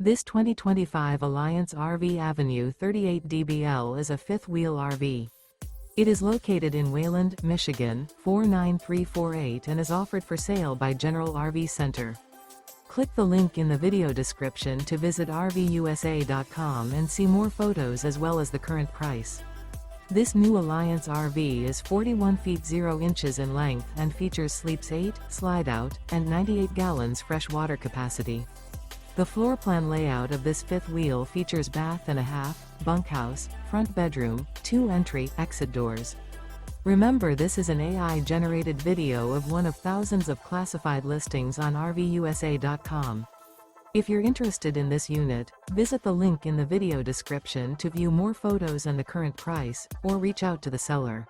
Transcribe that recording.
This 2025 Alliance RV Avenue 38 DBL is a fifth-wheel RV. It is located in Wayland, Michigan, 49348 and is offered for sale by General RV Center. Click the link in the video description to visit RVUSA.com and see more photos as well as the current price. This new Alliance RV is 41 feet 0 inches in length and features sleeps 8, slide-out, and 98 gallons fresh water capacity. The floor plan layout of this fifth wheel features bath and a half, bunkhouse, front bedroom, 2 entry/exit doors. Remember, this is an AI-generated video of one of thousands of classified listings on RVUSA.com. If you're interested in this unit, visit the link in the video description to view more photos and the current price, or reach out to the seller.